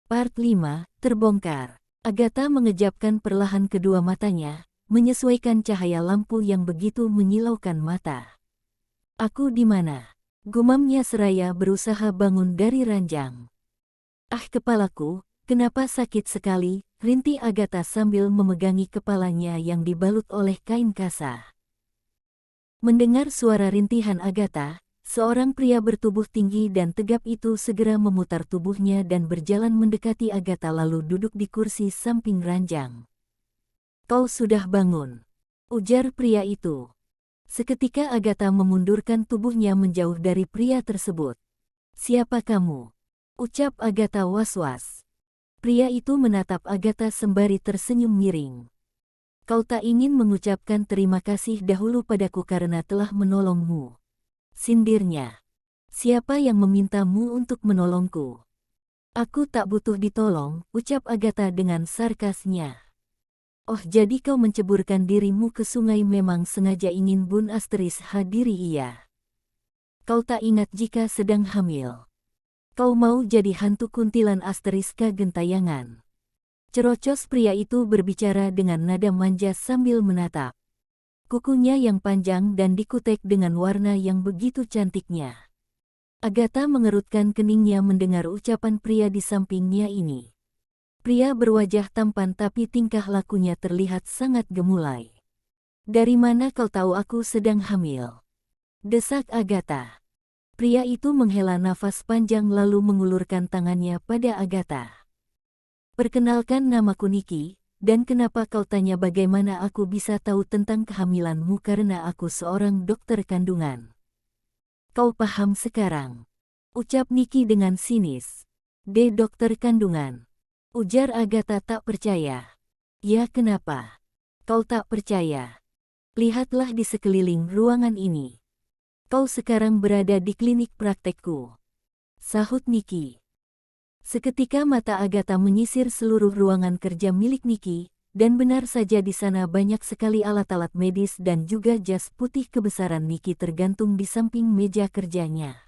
Part 5, terbongkar. Agatha mengejapkan perlahan kedua matanya, menyesuaikan cahaya lampu yang begitu menyilaukan mata. Aku di mana? Gumamnya seraya berusaha bangun dari ranjang. Ah, kepalaku, kenapa sakit sekali, rintih Agatha sambil memegangi kepalanya yang dibalut oleh kain kasa. Mendengar suara rintihan Agatha, seorang pria bertubuh tinggi dan tegap itu segera memutar tubuhnya dan berjalan mendekati Agatha lalu duduk di kursi samping ranjang. "Kau sudah bangun," ujar pria itu. Seketika Agatha memundurkan tubuhnya menjauh dari pria tersebut. "Siapa kamu?" ucap Agatha was-was. Pria itu menatap Agatha sembari tersenyum miring. "Kau tak ingin mengucapkan terima kasih dahulu padaku karena telah menolongmu," sindirnya. "Siapa yang memintamu untuk menolongku?" "Aku tak butuh ditolong," ucap Agatha dengan sarkasnya. "Oh, jadi kau menceburkan dirimu ke sungai memang sengaja ingin Bun Asteris hadiri?" "Iya." "Kau tak ingat jika sedang hamil? Kau mau jadi hantu kuntilan Asteriska gentayangan?" Cerocos pria itu berbicara dengan nada manja sambil menatap. Kukunya yang panjang dan dikutek dengan warna yang begitu cantiknya. Agatha mengerutkan keningnya mendengar ucapan pria di sampingnya ini. Pria berwajah tampan tapi tingkah lakunya terlihat sangat gemulai. "Dari mana kau tahu aku sedang hamil?" desak Agatha. Pria itu menghela nafas panjang lalu mengulurkan tangannya pada Agatha. "Perkenalkan, namaku Niki, dan kenapa kau tanya bagaimana aku bisa tahu tentang kehamilanmu karena aku seorang dokter kandungan." "Kau paham sekarang," ucap Niki dengan sinis. Dokter kandungan," ujar Agatha tak percaya. "Ya, kenapa? Kau tak percaya? Lihatlah di sekeliling ruangan ini. Kau sekarang berada di klinik praktekku," sahut Niki. Seketika mata Agatha menyisir seluruh ruangan kerja milik Niki, dan benar saja di sana banyak sekali alat-alat medis dan juga jas putih kebesaran Niki tergantung di samping meja kerjanya.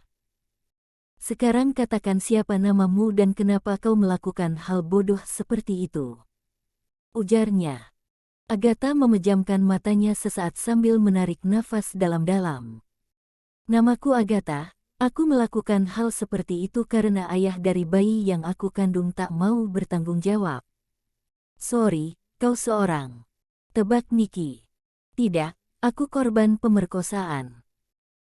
"Sekarang katakan siapa namamu dan kenapa kau melakukan hal bodoh seperti itu?" ujarnya. Agatha memejamkan matanya sesaat sambil menarik nafas dalam-dalam. "Namaku Agatha. Aku melakukan hal seperti itu karena ayah dari bayi yang aku kandung tak mau bertanggung jawab." "Sorry, kau seorang," tebak Niki. "Tidak, aku korban pemerkosaan.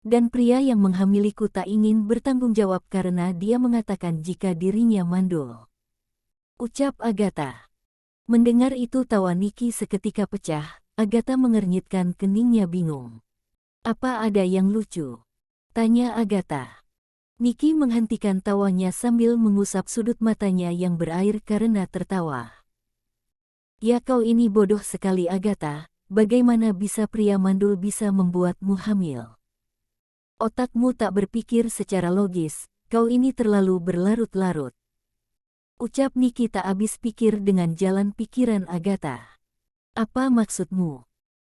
Dan pria yang menghamiliku tak ingin bertanggung jawab karena dia mengatakan jika dirinya mandul," ucap Agatha. Mendengar itu tawa Niki seketika pecah. Agatha mengernyitkan keningnya bingung. "Apa ada yang lucu?" tanya Agatha. Niki menghentikan tawanya sambil mengusap sudut matanya yang berair karena tertawa. "Ya, kau ini bodoh sekali Agatha, bagaimana bisa pria mandul bisa membuatmu hamil? Otakmu tak berpikir secara logis, kau ini terlalu berlarut-larut," ucap Niki tak habis pikir dengan jalan pikiran Agatha. "Apa maksudmu?"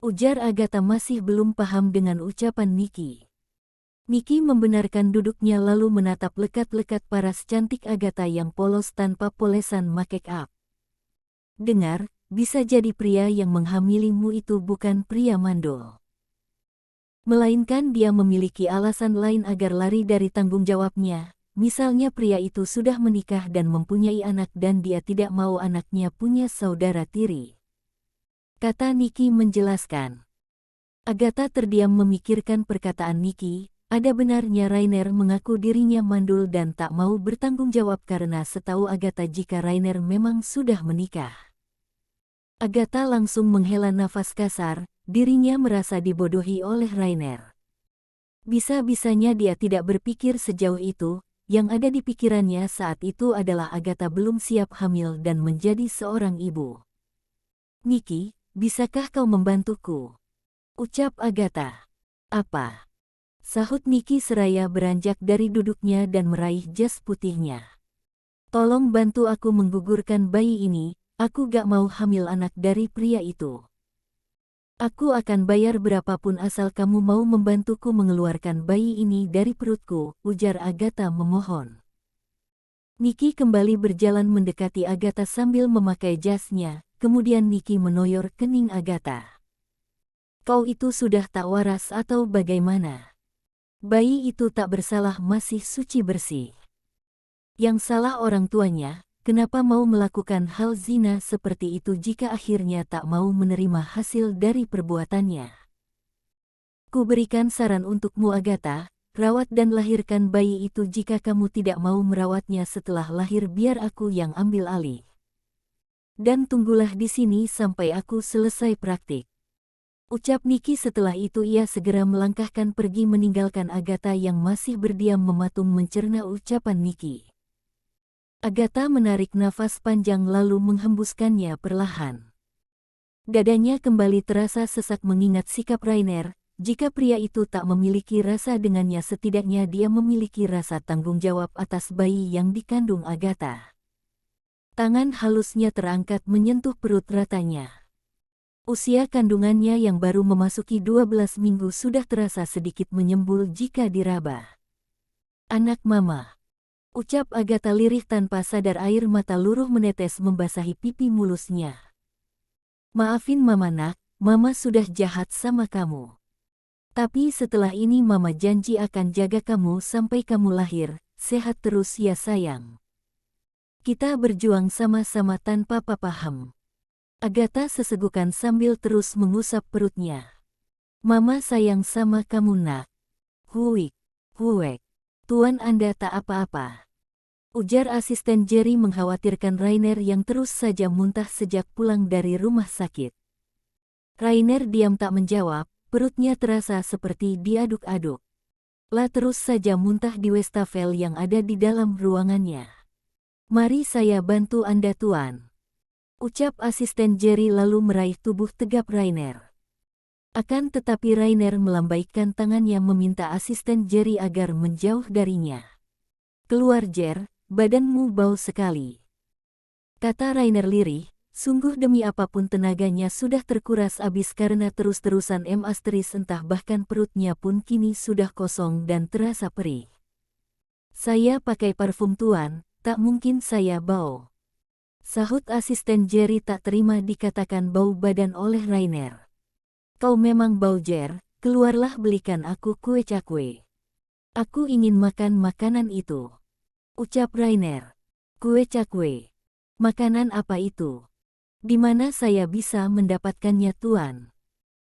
ujar Agatha masih belum paham dengan ucapan Niki. Niki membenarkan duduknya lalu menatap lekat-lekat paras cantik Agatha yang polos tanpa polesan make up. "Dengar, bisa jadi pria yang menghamilimu itu bukan pria mandul. Melainkan dia memiliki alasan lain agar lari dari tanggung jawabnya. Misalnya pria itu sudah menikah dan mempunyai anak dan dia tidak mau anaknya punya saudara tiri," kata Niki menjelaskan. Agatha terdiam memikirkan perkataan Niki. Ada benarnya Rainer mengaku dirinya mandul dan tak mau bertanggung jawab karena setahu Agatha jika Rainer memang sudah menikah. Agatha langsung menghela nafas kasar, dirinya merasa dibodohi oleh Rainer. Bisa-bisanya dia tidak berpikir sejauh itu, yang ada di pikirannya saat itu adalah Agatha belum siap hamil dan menjadi seorang ibu. "Niki, bisakah kau membantuku?" ucap Agatha. "Apa?" sahut Niki seraya beranjak dari duduknya dan meraih jas putihnya. "Tolong bantu aku menggugurkan bayi ini, aku gak mau hamil anak dari pria itu. Aku akan bayar berapapun asal kamu mau membantuku mengeluarkan bayi ini dari perutku," ujar Agatha memohon. Niki kembali berjalan mendekati Agatha sambil memakai jasnya, kemudian Niki menoyor kening Agatha. Kau itu sudah tak waras atau bagaimana? Bayi itu tak bersalah, masih suci bersih. Yang salah orang tuanya, kenapa mau melakukan hal zina seperti itu jika akhirnya tak mau menerima hasil dari perbuatannya? Ku berikan saran untukmu Agatha, rawat dan lahirkan bayi itu. Jika kamu tidak mau merawatnya setelah lahir, biar aku yang ambil alih. Dan tunggulah di sini sampai aku selesai praktik. Ucap Niki. Setelah itu ia segera melangkahkan pergi meninggalkan Agatha yang masih berdiam mematung mencerna ucapan Niki. Agatha menarik nafas panjang lalu menghembuskannya perlahan. Dadanya kembali terasa sesak mengingat sikap Rainer. Jika pria itu tak memiliki rasa dengannya, setidaknya dia memiliki rasa tanggung jawab atas bayi yang dikandung Agatha. Tangan halusnya terangkat menyentuh perut ratanya. Usia kandungannya yang baru memasuki 12 minggu sudah terasa sedikit menyembul jika diraba. Anak mama, ucap Agatha lirih tanpa sadar air mata luruh menetes membasahi pipi mulusnya. Maafin mama nak, mama sudah jahat sama kamu. Tapi setelah ini mama janji akan jaga kamu sampai kamu lahir, sehat terus ya sayang. Kita berjuang sama-sama tanpa papa hem. Agatha sesegukan sambil terus mengusap perutnya. Mama sayang sama kamu nak. Huik, huek. Tuan Anda tak apa-apa. Ujar asisten Jerry mengkhawatirkan Rainer yang terus saja muntah sejak pulang dari rumah sakit. Rainer diam tak menjawab, perutnya terasa seperti diaduk-aduk. Lah terus saja muntah di wastafel yang ada di dalam ruangannya. Mari saya bantu Anda tuan. Ucap asisten Jerry lalu meraih tubuh tegap Rainer. Akan tetapi Rainer melambaikan tangannya meminta asisten Jerry agar menjauh darinya. Keluar Jer, badanmu bau sekali. Kata Rainer lirih, sungguh demi apapun tenaganya sudah terkuras habis karena terus-terusan entah bahkan perutnya pun kini sudah kosong dan terasa perih. Saya pakai parfum tuan, tak mungkin saya bau. Sahut asisten Jerry tak terima dikatakan bau badan oleh Rainer. Kau memang bau Jer, keluarlah belikan aku kue cakwe. Aku ingin makan makanan itu. Ucap Rainer. Kue cakwe. Makanan apa itu? Di mana saya bisa mendapatkannya tuan?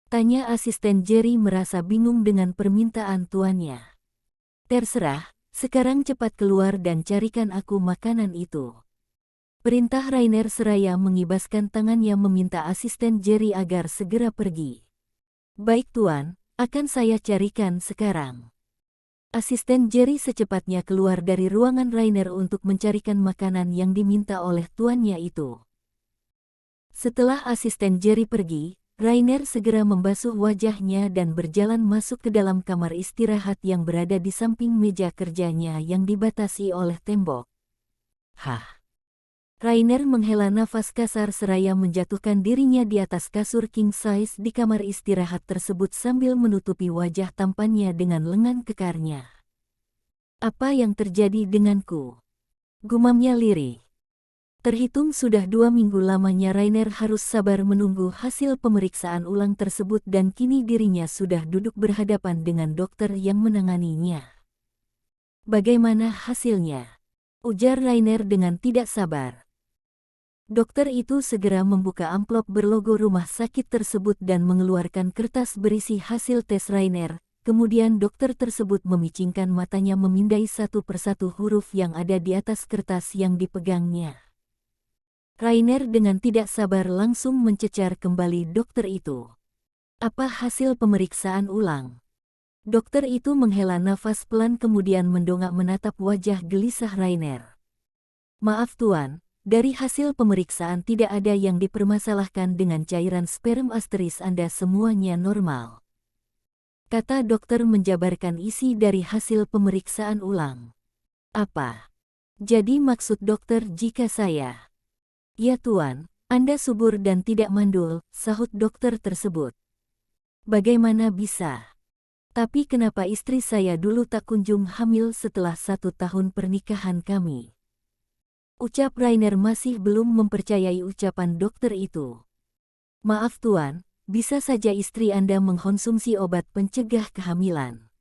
Tanya asisten Jerry merasa bingung dengan permintaan tuannya. Terserah, sekarang cepat keluar dan carikan aku makanan itu. Perintah Rainer seraya mengibaskan tangannya meminta asisten Jerry agar segera pergi. Baik tuan, akan saya carikan sekarang. Asisten Jerry secepatnya keluar dari ruangan Rainer untuk mencarikan makanan yang diminta oleh tuannya itu. Setelah asisten Jerry pergi, Rainer segera membasuh wajahnya dan berjalan masuk ke dalam kamar istirahat yang berada di samping meja kerjanya yang dibatasi oleh tembok. Hah! Rainer menghela nafas kasar seraya menjatuhkan dirinya di atas kasur king size di kamar istirahat tersebut sambil menutupi wajah tampannya dengan lengan kekarnya. Apa yang terjadi denganku? Gumamnya lirih. Terhitung sudah 2 minggu lamanya Rainer harus sabar menunggu hasil pemeriksaan ulang tersebut dan kini dirinya sudah duduk berhadapan dengan dokter yang menanganinya. Bagaimana hasilnya? Ujar Rainer dengan tidak sabar. Dokter itu segera membuka amplop berlogo rumah sakit tersebut dan mengeluarkan kertas berisi hasil tes Rainer. Kemudian dokter tersebut memicingkan matanya memindai satu persatu huruf yang ada di atas kertas yang dipegangnya. Rainer dengan tidak sabar langsung mencecar kembali dokter itu. Apa hasil pemeriksaan ulang? Dokter itu menghela nafas pelan kemudian mendongak menatap wajah gelisah Rainer. Maaf tuan. Dari hasil pemeriksaan tidak ada yang dipermasalahkan dengan cairan sperm Anda semuanya normal. Kata dokter menjabarkan isi dari hasil pemeriksaan ulang. Apa? Jadi maksud dokter jika saya? Ya tuan, Anda subur dan tidak mandul, sahut dokter tersebut. Bagaimana bisa? Tapi kenapa istri saya dulu tak kunjung hamil setelah 1 tahun pernikahan kami? Ucap Rainer masih belum mempercayai ucapan dokter itu. Maaf Tuan, bisa saja istri Anda mengkonsumsi obat pencegah kehamilan.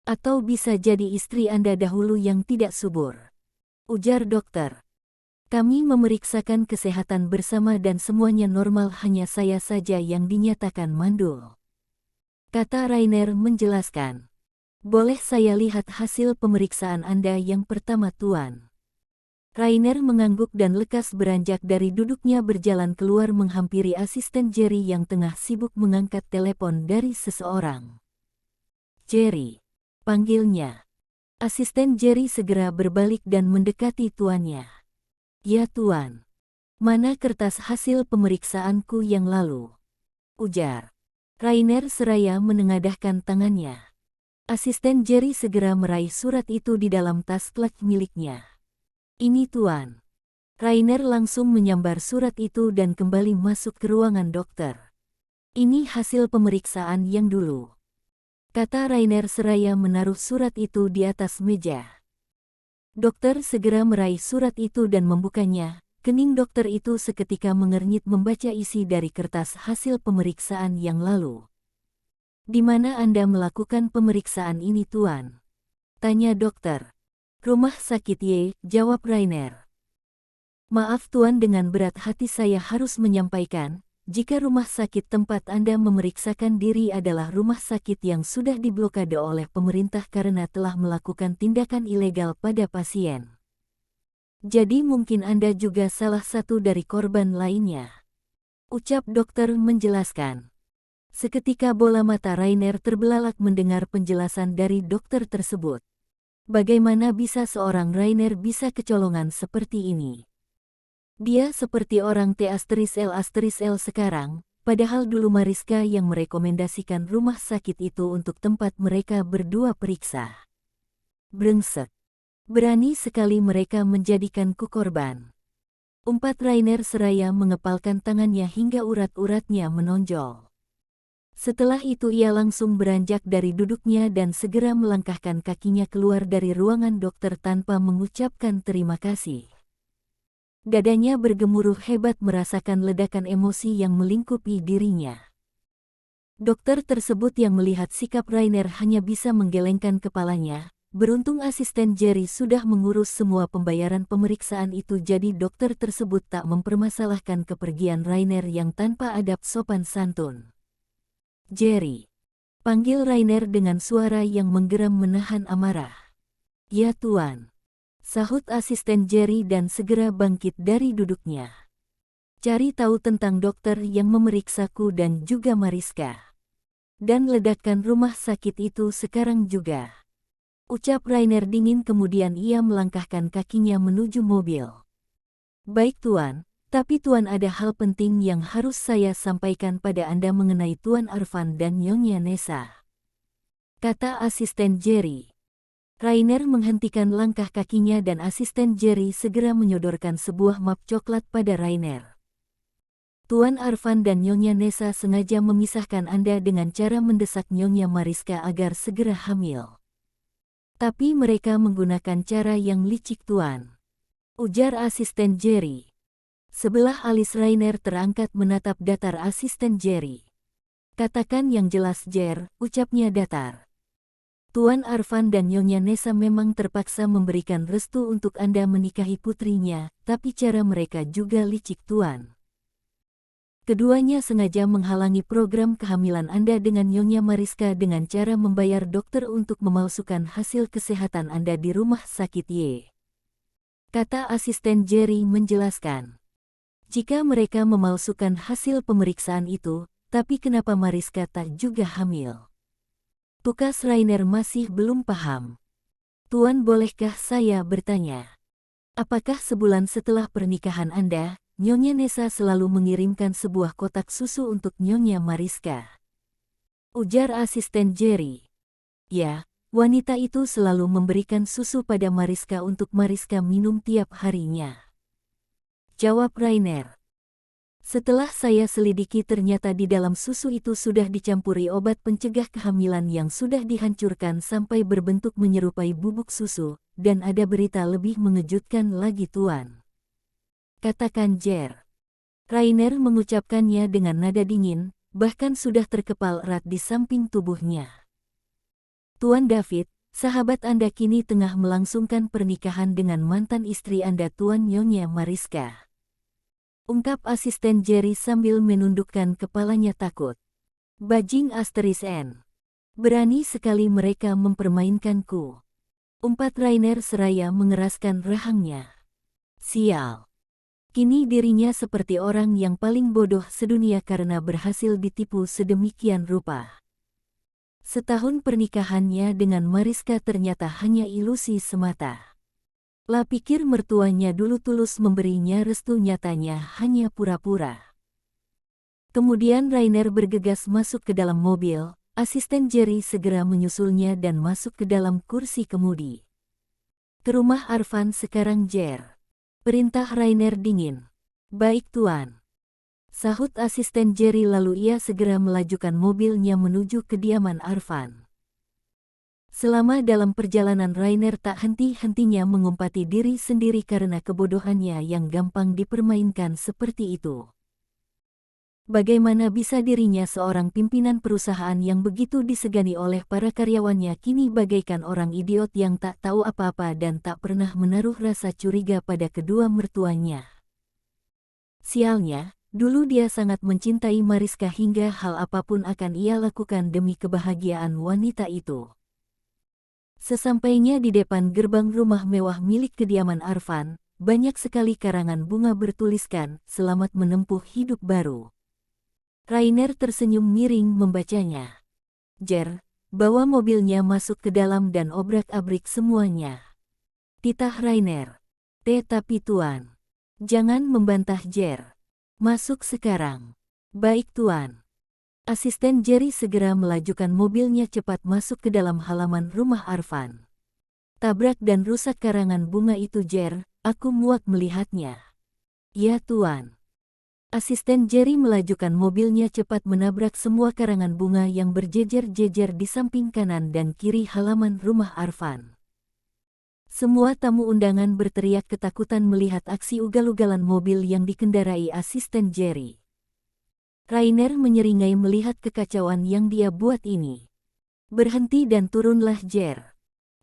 Atau bisa jadi istri Anda dahulu yang tidak subur. Ujar dokter. Kami memeriksakan kesehatan bersama dan semuanya normal, hanya saya saja yang dinyatakan mandul. Kata Rainer menjelaskan. Boleh saya lihat hasil pemeriksaan Anda yang pertama Tuan? Rainer mengangguk dan lekas beranjak dari duduknya berjalan keluar menghampiri asisten Jerry yang tengah sibuk mengangkat telepon dari seseorang. Jerry, panggilnya. Asisten Jerry segera berbalik dan mendekati tuannya. Ya Tuan. Mana kertas hasil pemeriksaanku yang lalu? Ujar. Rainer seraya menengadahkan tangannya. Asisten Jerry segera meraih surat itu di dalam tas klak miliknya. Ini Tuan. Rainer langsung menyambar surat itu dan kembali masuk ke ruangan dokter. Ini hasil pemeriksaan yang dulu. Kata Rainer seraya menaruh surat itu di atas meja. Dokter segera meraih surat itu dan membukanya. Kening dokter itu seketika mengernyit membaca isi dari kertas hasil pemeriksaan yang lalu. Di mana Anda melakukan pemeriksaan ini Tuan? Tanya dokter. Rumah sakit Y, jawab Rainer. Maaf Tuan, dengan berat hati saya harus menyampaikan, jika rumah sakit tempat Anda memeriksakan diri adalah rumah sakit yang sudah diblokade oleh pemerintah karena telah melakukan tindakan ilegal pada pasien. Jadi mungkin Anda juga salah satu dari korban lainnya. Ucap dokter menjelaskan. Seketika bola mata Rainer terbelalak mendengar penjelasan dari dokter tersebut. Bagaimana bisa seorang Rainer bisa kecolongan seperti ini? Dia seperti orang T*L** sekarang, padahal dulu Mariska yang merekomendasikan rumah sakit itu untuk tempat mereka berdua periksa. Brengsek. Berani sekali mereka menjadikanku korban. Umpat Rainer seraya mengepalkan tangannya hingga urat-uratnya menonjol. Setelah itu ia langsung beranjak dari duduknya dan segera melangkahkan kakinya keluar dari ruangan dokter tanpa mengucapkan terima kasih. Dadanya bergemuruh hebat merasakan ledakan emosi yang melingkupi dirinya. Dokter tersebut yang melihat sikap Rainer hanya bisa menggelengkan kepalanya. Beruntung asisten Jerry sudah mengurus semua pembayaran pemeriksaan itu, jadi dokter tersebut tak mempermasalahkan kepergian Rainer yang tanpa adab sopan santun. Jerry. Panggil Rainer dengan suara yang menggeram menahan amarah. Ya Tuan. Sahut asisten Jerry dan segera bangkit dari duduknya. Cari tahu tentang dokter yang memeriksaku dan juga Mariska. Dan ledakan rumah sakit itu sekarang juga. Ucap Rainer dingin, kemudian ia melangkahkan kakinya menuju mobil. Baik Tuan. Tapi Tuan, ada hal penting yang harus saya sampaikan pada Anda mengenai Tuan Arfan dan Nyonya Nessa. Kata asisten Jerry. Rainer menghentikan langkah kakinya dan asisten Jerry segera menyodorkan sebuah map coklat pada Rainer. Tuan Arfan dan Nyonya Nessa sengaja memisahkan Anda dengan cara mendesak Nyonya Mariska agar segera hamil. Tapi mereka menggunakan cara yang licik Tuan. Ujar asisten Jerry. Sebelah alis Rainer terangkat menatap datar asisten Jerry. Katakan yang jelas Jer, ucapnya datar. Tuan Arfan dan Nyonya Nessa memang terpaksa memberikan restu untuk Anda menikahi putrinya, tapi cara mereka juga licik Tuan. Keduanya sengaja menghalangi program kehamilan Anda dengan Nyonya Mariska dengan cara membayar dokter untuk memalsukan hasil kesehatan Anda di rumah sakit Y. Kata asisten Jerry menjelaskan. Jika mereka memalsukan hasil pemeriksaan itu, tapi kenapa Mariska tak juga hamil? Tukas Rainer masih belum paham. Tuan, bolehkah saya bertanya? Apakah sebulan setelah pernikahan Anda, Nyonya Nessa selalu mengirimkan sebuah kotak susu untuk Nyonya Mariska? Ujar asisten Jerry. Ya, wanita itu selalu memberikan susu pada Mariska untuk Mariska minum tiap harinya. Jawab Rainer. Setelah saya selidiki ternyata di dalam susu itu sudah dicampuri obat pencegah kehamilan yang sudah dihancurkan sampai berbentuk menyerupai bubuk susu, dan ada berita lebih mengejutkan lagi Tuan. katakan Jer. Rainer mengucapkannya dengan nada dingin, bahkan sudah terkepal erat di samping tubuhnya. Tuan David, sahabat Anda kini tengah melangsungkan pernikahan dengan mantan istri Anda Tuan Nyonya Mariska. Ungkap asisten Jerry sambil menundukkan kepalanya takut. Bajing asterisk N. Berani sekali mereka mempermainkanku. Umpat Rainer seraya mengeraskan rahangnya. Sial. Kini dirinya seperti orang yang paling bodoh sedunia karena berhasil ditipu sedemikian rupa. Setahun pernikahannya dengan Mariska ternyata hanya ilusi semata. Lah pikir mertuanya dulu tulus memberinya restu, nyatanya hanya pura-pura. Kemudian Rainer bergegas masuk ke dalam mobil, asisten Jerry segera menyusulnya dan masuk ke dalam kursi kemudi. Ke rumah Arvan sekarang Jer. Perintah Rainer dingin. Baik Tuan. Sahut asisten Jerry lalu ia segera melajukan mobilnya menuju kediaman Arvan. Selama dalam perjalanan Rainer tak henti-hentinya mengumpati diri sendiri karena kebodohannya yang gampang dipermainkan seperti itu. Bagaimana bisa dirinya seorang pimpinan perusahaan yang begitu disegani oleh para karyawannya kini bagaikan orang idiot yang tak tahu apa-apa dan tak pernah menaruh rasa curiga pada kedua mertuanya. Sialnya, dulu dia sangat mencintai Mariska hingga hal apapun akan ia lakukan demi kebahagiaan wanita itu. Sesampainya di depan gerbang rumah mewah milik kediaman Arvan, banyak sekali karangan bunga bertuliskan, "Selamat menempuh hidup baru." Rainer tersenyum miring membacanya. Jer, bawa mobilnya masuk ke dalam dan obrak-abrik semuanya. Titah Rainer. Tapi Tuan. Jangan membantah Jer. Masuk sekarang. Baik Tuan. Asisten Jerry segera melajukan mobilnya cepat masuk ke dalam halaman rumah Arvan. Tabrak dan rusak karangan bunga itu Jer, aku muak melihatnya. Ya Tuan. Asisten Jerry melajukan mobilnya cepat menabrak semua karangan bunga yang berjejer-jejer di samping kanan dan kiri halaman rumah Arvan. Semua tamu undangan berteriak ketakutan melihat aksi ugal-ugalan mobil yang dikendarai asisten Jerry. Rainer menyeringai melihat kekacauan yang dia buat ini. Berhenti dan turunlah Jer.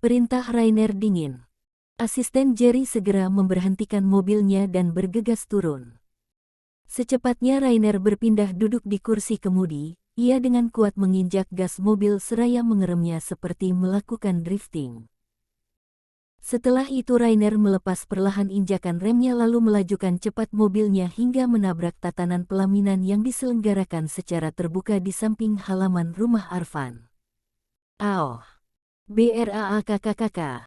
Perintah Rainer dingin. Asisten Jerry segera memberhentikan mobilnya dan bergegas turun. Secepatnya Rainer berpindah duduk di kursi kemudi, ia dengan kuat menginjak gas mobil seraya mengeremnya seperti melakukan drifting. Setelah itu Rainer melepas perlahan injakan remnya lalu melajukan cepat mobilnya hingga menabrak tatanan pelaminan yang diselenggarakan secara terbuka di samping halaman rumah Arvan. Aoh! BRAAKKK.